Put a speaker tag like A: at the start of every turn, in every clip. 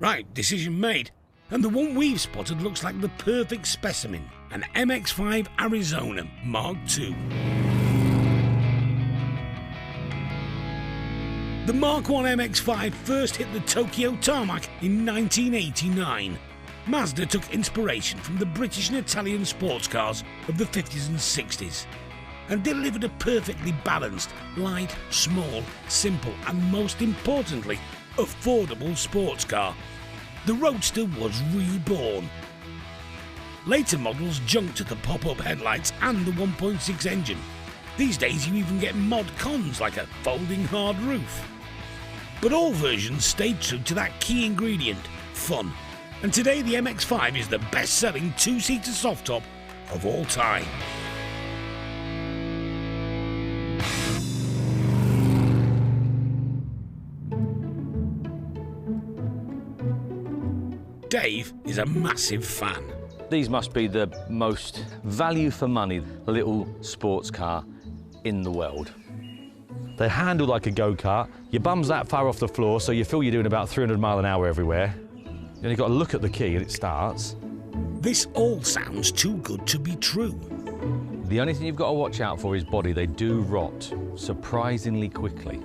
A: Right, decision made. And the one we've spotted looks like the perfect specimen, an MX-5 Arizona Mark II. The Mark I MX-5 first hit the Tokyo tarmac in 1989. Mazda took inspiration from the British and Italian sports cars of the 50s and 60s and delivered a perfectly balanced, light, small, simple and most importantly, affordable sports car. The Roadster was reborn. Later models junked at the pop-up headlights and the 1.6 engine. These days you even get mod cons like a folding hard roof. But all versions stayed true to that key ingredient, fun. And today the MX-5 is the best-selling two-seater soft top of all time. Dave is a massive fan.
B: These must be the most value for money little sports car in the world. They handle like a go-kart. Your bum's that far off the floor, so you feel you're doing about 300 miles an hour everywhere. Then you've got to look at the key and it starts.
A: This all sounds too good to be true.
B: The only thing you've got to watch out for is body. They do rot surprisingly quickly.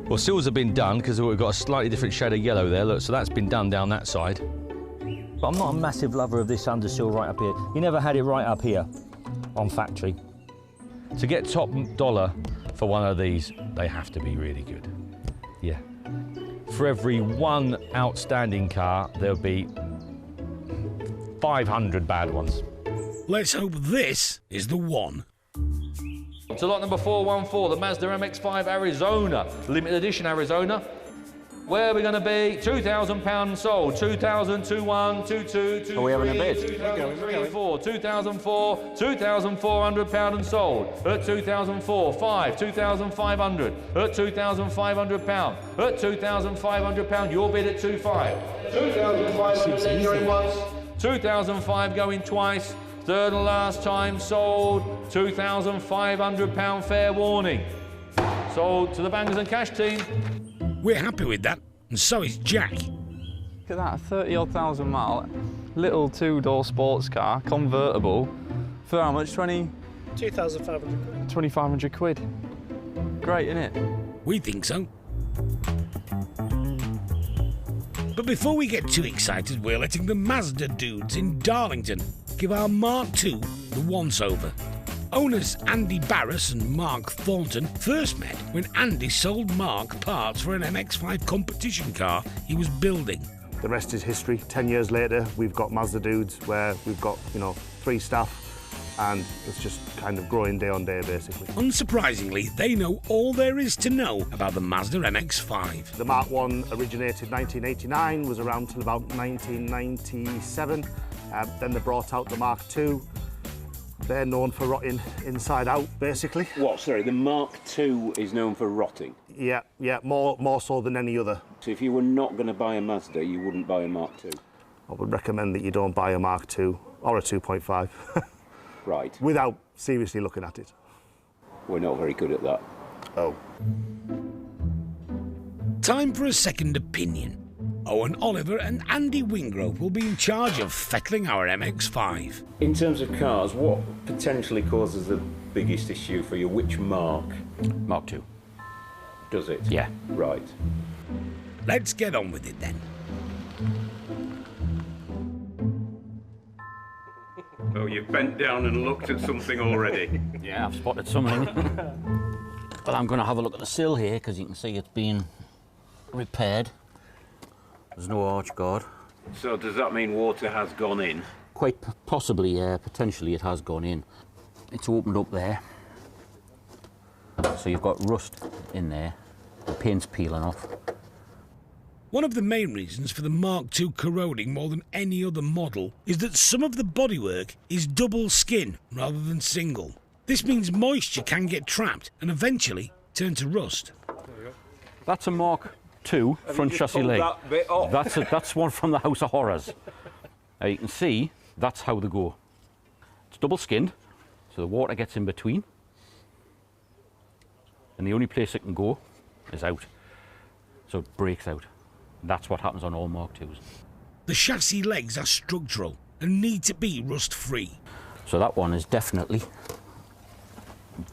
B: Well, sills have been done because we've got a slightly different shade of yellow there. Look, so that's been done down that side.
C: But I'm not a massive lover of this undersill right up here. You never had it right up here on factory.
B: To get top dollar for one of these, they have to be really good. Yeah. For every one outstanding car, there'll be 500 bad ones.
A: Let's hope this is the one.
B: To lot number 414, the Mazda MX-5 Arizona, limited edition Arizona. Where are we going to be? £2,000 sold. 2000, 21, 22, 23,
C: Are we having a bid?
B: 2003, 4, 2004, £2,400 and sold. At 2004, 5, 2,500. At £2,500. At £2,500, your bid at 25. 2,500 going once. 2,500 going twice. Third and last time sold. £2,500 fair warning. Sold to the Bangers and Cash team.
A: We're happy with that, and so is Jack.
D: Look at that, 30-odd thousand mile, little two-door sports car, convertible, for how much?
E: 2,500 quid.
D: 2,500 quid. Great, isn't it?
A: We think so. But before we get too excited, we're letting the Mazda dudes in Darlington give our Mark II the once-over. Owners Andy Barras and Mark Thornton first met when Andy sold Mark parts for an MX-5 competition car he was building.
F: The rest is history. 10 years later, we've got Mazda dudes where we've got, 3 staff, and it's just kind of growing day on day, basically.
A: Unsurprisingly, they know all there is to know about the Mazda MX-5.
F: The Mark I originated 1989, was around till about 1997. Then they brought out the Mark II. They're known for rotting inside out, basically.
G: What, sorry, the Mark II is known for rotting?
F: Yeah, more so than any other.
G: So if you were not going to buy a Mazda, you wouldn't buy a Mark II?
F: I would recommend that you don't buy a Mark II or a 2.5.
G: Right.
F: Without seriously looking at it.
G: We're not very good at that.
F: Oh.
A: Time for a second opinion. Owen Oliver and Andy Wingrove will be in charge of fettling our MX-5.
G: In terms of cars, what potentially causes the biggest issue for you? Which Mark?
B: Mark II.
G: Does it?
B: Yeah.
G: Right.
A: Let's get on with it then.
H: Oh, you've bent down and looked at something already.
C: Yeah, I've spotted something. But I'm going to have a look at the sill here because you can see it's been repaired. There's no arch guard.
H: So does that mean water has gone in?
C: Quite possibly, yeah, potentially it has gone in. It's opened up there. So you've got rust in there. The paint's peeling off.
A: One of the main reasons for the Mark II corroding more than any other model is that some of the bodywork is double skin rather than single. This means moisture can get trapped and eventually turn to rust.
I: That's a Mark II front chassis leg. That's one from the House of Horrors. You can see that's how they go. It's double skinned, so the water gets in between, and the only place it can go is out, so it breaks out. That's what happens on all Mark IIs.
A: The chassis legs are structural and need to be rust-free.
I: So that one is definitely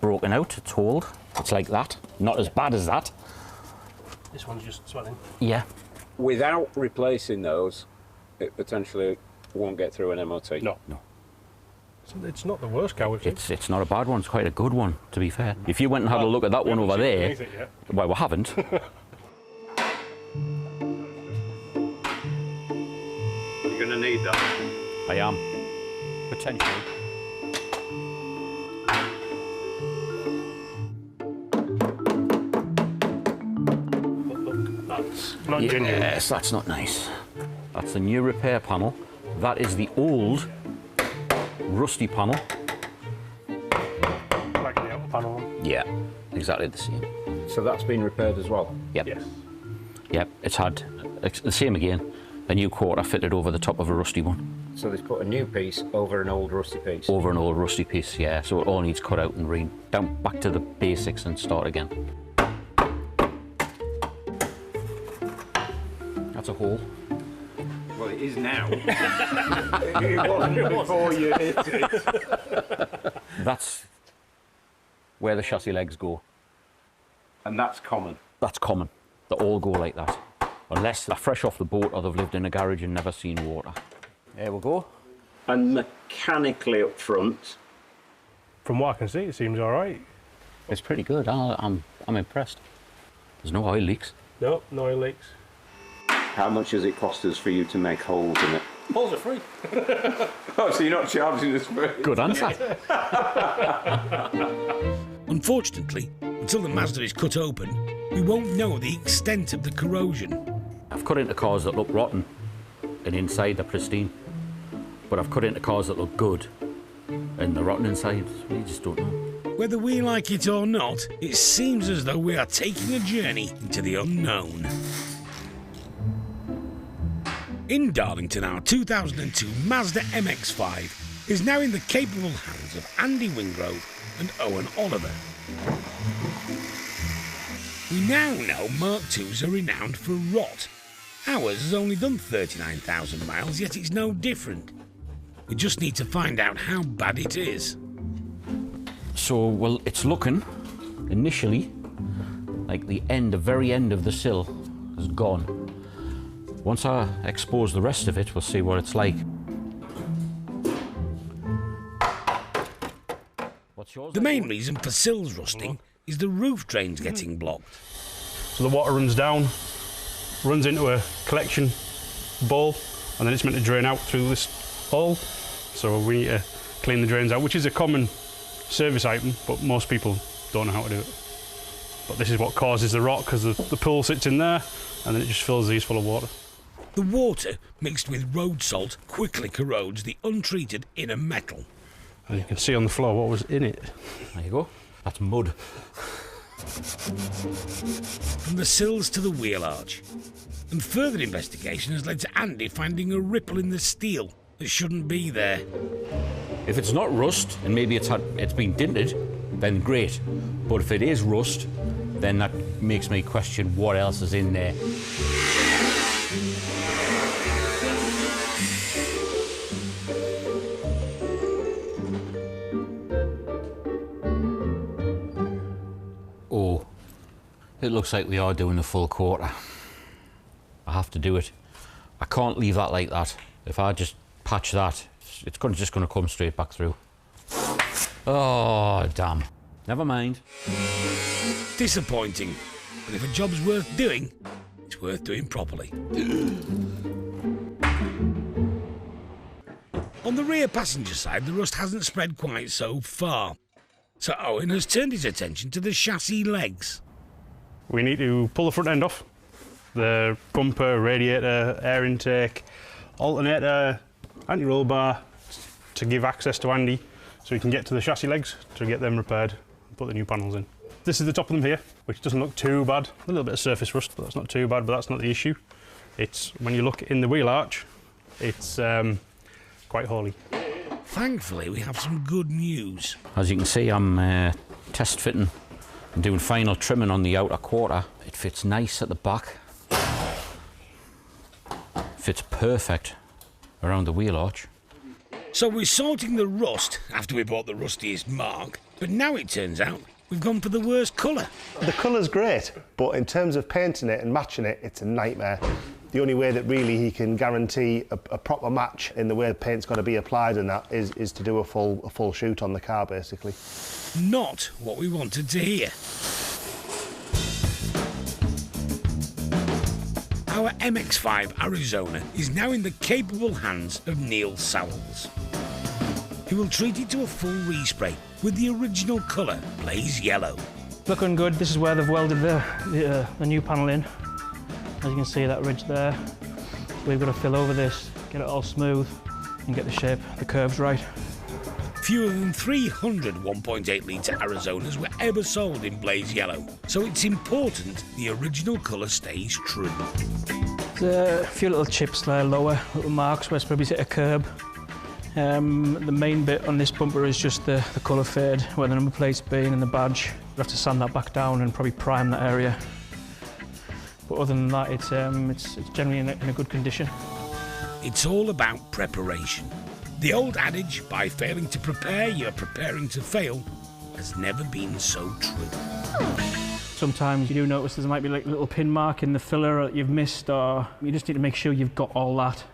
I: broken out, it's holed. It's like that, not as bad as that.
E: This one's just swelling.
I: Yeah.
G: Without replacing those, it potentially won't get through an MOT.
E: No.
I: No.
E: It's not the worst car we've seen.
I: It's not a bad one, it's quite a good one, to be fair. If you went and had a look at that one over there, well, we haven't.
H: You're going to need that.
I: I am, potentially.
E: That's not genuine.
I: Yes, that's not nice. That's the new repair panel. That is the old rusty panel.
E: Like the outer panel.
I: Yeah, exactly the same.
G: So that's been repaired as well?
I: Yep.
E: Yes.
I: Yep, it's had the same again. A new quarter fitted over the top of a rusty one.
G: So they've put a new piece over an old rusty piece?
I: Over an old rusty piece, yeah. So it all needs cut out and down back to the basics and start again. That's a hole.
H: Well, it is now. It wasn't before you hit it.
I: That's where the chassis legs go.
H: And that's common.
I: That's common. They all go like that. Unless they're fresh off the boat or they've lived in a garage and never seen water. There we go.
H: And mechanically up front,
E: From what I can see, it seems all right.
I: It's pretty good. I'm impressed. There's no oil leaks.
E: No, no oil leaks.
G: How much does it cost us for you to make holes in it?
E: Holes are free.
H: oh, so you're not charging us for it?
I: Good answer.
A: Unfortunately, until the Mazda is cut open, we won't know the extent of the corrosion.
I: I've cut into cars that look rotten and inside they're pristine. But I've cut into cars that look good and they're rotten inside. We just don't know.
A: Whether we like it or not, it seems as though we are taking a journey into the unknown. In Darlington, our 2002 Mazda MX-5 is now in the capable hands of Andy Wingrove and Owen Oliver. We now know Mark IIs are renowned for rot. Ours has only done 39,000 miles, yet it's no different. We just need to find out how bad it is.
I: So, well, it's looking, initially, like the very end of the sill is gone. Once I expose the rest of it, we'll see what it's like. What's yours?
A: The main reason for sills rusting is the roof drains getting blocked.
E: So the water runs down, runs into a collection bowl, and then it's meant to drain out through this hole. So we need to clean the drains out, which is a common service item, but most people don't know how to do it. But this is what causes the rot, because the pool sits in there, and then it just fills these full of water.
A: The water, mixed with road salt, quickly corrodes the untreated inner metal.
E: And you can see on the floor what was in it.
I: There you go. That's mud.
A: From the sills to the wheel arch. And further investigation has led to Andy finding a ripple in the steel that shouldn't be there.
I: If it's not rust, and maybe it's been dinted, then great. But if it is rust, then that makes me question what else is in there. Oh, it looks like we are doing a full quarter. I have to do it. I can't leave that like that. If I just patch that, it's just going to come straight back through. Oh, damn. Never mind.
A: Disappointing, but if a job's worth doing, it's worth doing properly. On the rear passenger side, the rust hasn't spread quite so far. So Owen has turned his attention to the chassis legs.
E: We need to pull the front end off. The bumper, radiator, air intake, alternator, anti-roll bar to give access to Andy so he can get to the chassis legs to get them repaired and put the new panels in. This is the top of them here, which doesn't look too bad. A little bit of surface rust, but that's not too bad, but that's not the issue. It's when you look in the wheel arch, it's quite holy.
A: Thankfully, we have some good news.
I: As you can see, I'm test fitting and doing final trimming on the outer quarter. It fits nice at the back. fits perfect around the wheel arch.
A: So we're sorting the rust after we bought the rustiest Mark, but now it turns out we've gone for the worst colour.
F: The colour's great, but in terms of painting it and matching it, it's a nightmare. The only way that really he can guarantee a proper match in the way the paint's got to be applied and that is to do a full shoot on the car, basically.
A: Not what we wanted to hear. Our MX-5 Arizona is now in the capable hands of Neil Sowells. He will treat it to a full respray with the original colour, blaze yellow.
J: Looking good. This is where they've welded the new panel in. As you can see, that ridge there. We've got to fill over this, get it all smooth and get the shape, the curves right.
A: Fewer than 300 1.8 litre Arizonas were ever sold in blaze yellow, so it's important the original colour stays true.
J: There's a few little chips there, lower, little marks where it's probably hit a curb. The main bit on this bumper is just the colour fade, where the number plate's been and the badge. We'll have to sand that back down and probably prime that area. But other than that, it's generally in a good condition.
A: It's all about preparation. The old adage, by failing to prepare, you're preparing to fail, has never been so true.
J: Sometimes you do notice there might be like a little pin mark in the filler that you've missed, or you just need to make sure you've got all that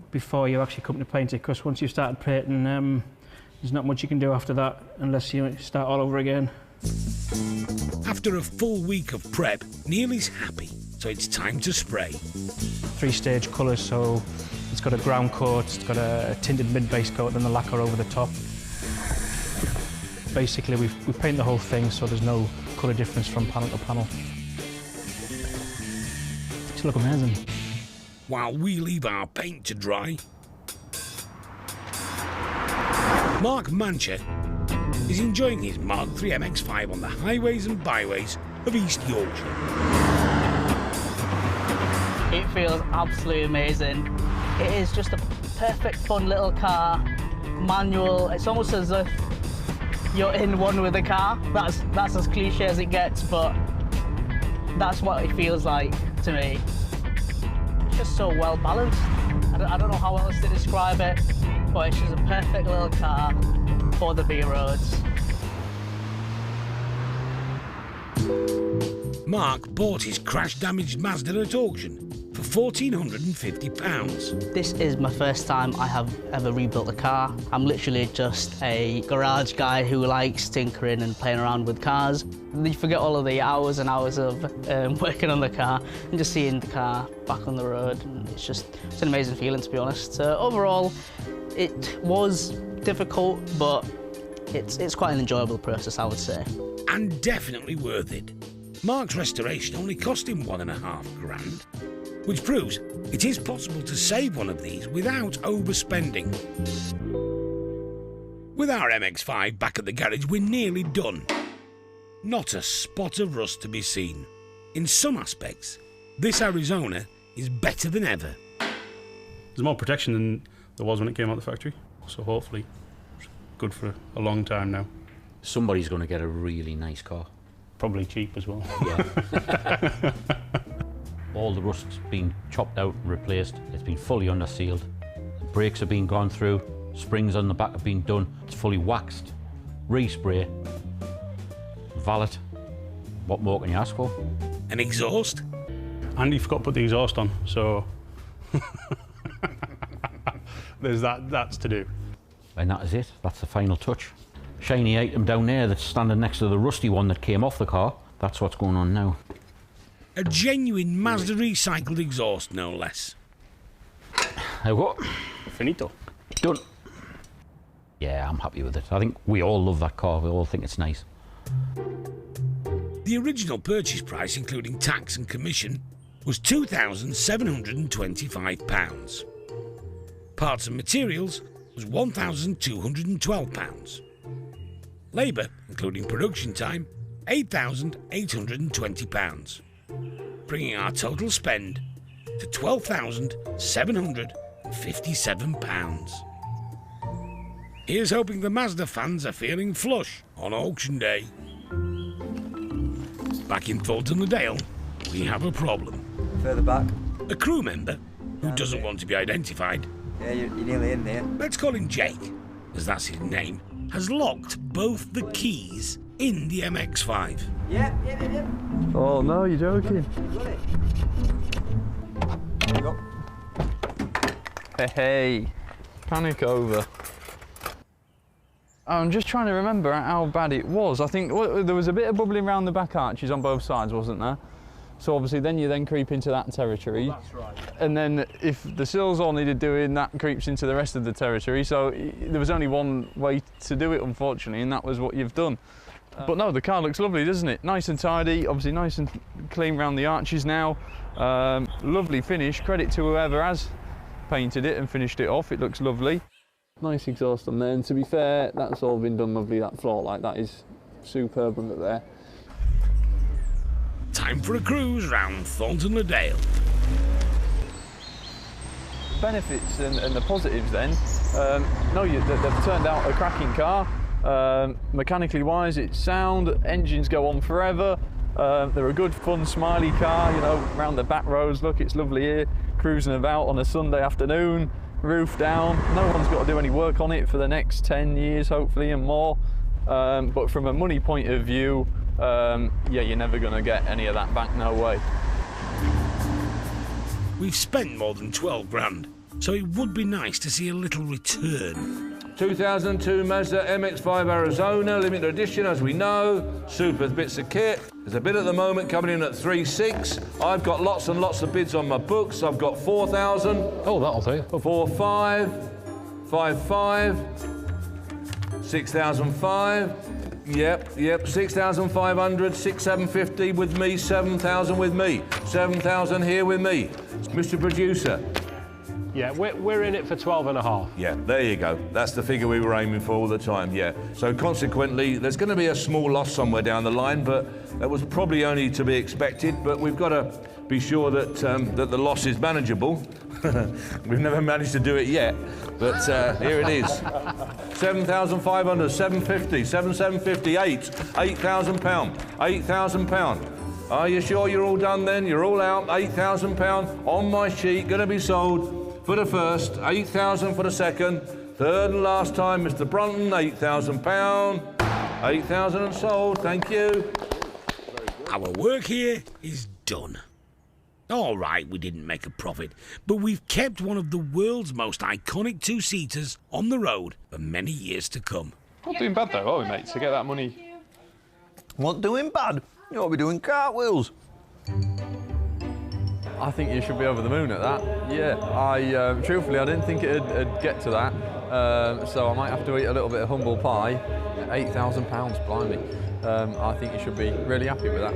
J: before you actually come to paint it, because once you've started painting, there's not much you can do after that unless you start all over again.
A: After a full week of prep, Neil is happy, so it's time to spray.
J: 3-stage colours, so it's got a ground coat, it's got a tinted mid-base coat, then the lacquer over the top. Basically, we paint the whole thing so there's no colour difference from panel to panel. It's look amazing.
A: While we leave our paint to dry, Mark Mancher is enjoying his Mark III MX-5 on the highways and byways of East Yorkshire.
K: It feels absolutely amazing. It is just a perfect, fun little car, manual. It's almost as if you're in one with the car. That's as cliche as it gets, but that's what it feels like to me. It's just so well balanced. I don't know how else to describe it, but it's just a perfect little car for the B roads.
A: Mark bought his crash-damaged Mazda at auction for £1,450.
K: This is my first time I have ever rebuilt a car. I'm literally just a garage guy who likes tinkering and playing around with cars. You forget all of the hours and hours of working on the car and just seeing the car back on the road. And it's an amazing feeling, to be honest. So overall, it was difficult, but it's quite an enjoyable process, I would say.
A: And definitely worth it. Mark's restoration only cost him £1.5 grand, which proves it is possible to save one of these without overspending. With our MX-5 back at the garage, we're nearly done. Not a spot of rust to be seen. In some aspects, this Arizona is better than ever.
E: There's more protection than there was when it came out of the factory, so hopefully it's good for a long time now.
I: Somebody's going to get a really nice car.
E: Probably cheap as well.
I: Yeah. All the rust's been chopped out and replaced. It's been fully under-sealed. The brakes have been gone through. Springs on the back have been done. It's fully waxed. Respray. Valet. What more can you ask for?
A: An exhaust?
E: Andy forgot to put the exhaust on, so there's that's to do.
I: And that is it. That's the final touch. Shiny item down there that's standing next to the rusty one that came off the car. That's what's going on now.
A: A genuine Mazda recycled exhaust, no less.
I: There we go.
E: Finito.
I: Done. Yeah, I'm happy with it. I think we all love that car. We all think it's nice.
A: The original purchase price, including tax and commission, was £2,725. Parts and materials was £1,212. Labour, including production time, £8,820, bringing our total spend to £12,757. Here's hoping the Mazda fans are feeling flush on auction day. Back in Thornton-le-Dale, we have a problem.
L: Further back.
A: A crew member who doesn't want to be identified.
L: Yeah, you're nearly in there.
A: Let's call him Jake, as that's his name, has locked both the keys in the MX-5.
L: Yeah.
D: Oh no, you're joking.
L: There you go.
D: Hey, panic over. I'm just trying to remember how bad it was. I think there was a bit of bubbling around the back arches on both sides, wasn't there? So obviously then you then creep into that territory.
E: That's right.
D: And then if the sills all needed doing, that creeps into the rest of the territory. So there was only one way to do it, unfortunately, and that was what you've done. But no, the car looks lovely, doesn't it? Nice and tidy, obviously nice and clean around the arches now. Lovely finish, credit to whoever has painted it and finished it off, it looks lovely. Nice exhaust on there, and to be fair, that's all been done lovely, that floor light, that is superb under there.
A: Time for a cruise round Thornton Le Dale.
D: Benefits and the positives then, they've turned out a cracking car. Mechanically wise, it's sound, engines go on forever. They're a good, fun, smiley car, you know, around the back roads. Look, it's lovely here, cruising about on a Sunday afternoon, roof down. No one's got to do any work on it for the next 10 years, hopefully, and more. But from a money point of view, yeah, you're never going to get any of that back, no way.
A: We've spent more than 12 grand, so it would be nice to see a little return.
B: 2002 Mazda MX-5 Arizona, limited edition, as we know. Super bits of kit. There's a bid at the moment coming in at 3.6. I've got lots and lots of bids on my books. I've got 4,000.
E: Oh, that'll do.
B: 4.5, 5.5, 6,005. Yep, 6,500, 6,750 with me, 7,000 with me, 7,000 here with me. Mr. Producer.
E: Yeah, we're in it for 12.5.
B: Yeah, there you go. That's the figure we were aiming for all the time, yeah. So consequently, there's going to be a small loss somewhere down the line, but that was probably only to be expected, but we've got to be sure that, that the loss is manageable. We've never managed to do it yet, but here it is. 7,500, 750, 7,750, 8,000 pound, 8,000 pound. Are you sure you're all done then? You're all out, 8,000 pound on my sheet, going to be sold. For the first, 8,000 for the second, third and last time, Mr. Brunton, 8,000 pound, 8,000 and sold, thank you.
A: Our work here is done. All right, we didn't make a profit, but we've kept one of the world's most iconic two-seaters on the road for many years to come.
D: Not doing bad though, are we, mate, to get that money?
L: What doing bad? You ought to be doing cartwheels.
D: I think you should be over the moon at that. Yeah, truthfully, I didn't think it'd get to that. So I might have to eat a little bit of humble pie. £8,000, blimey. I think you should be really happy with that.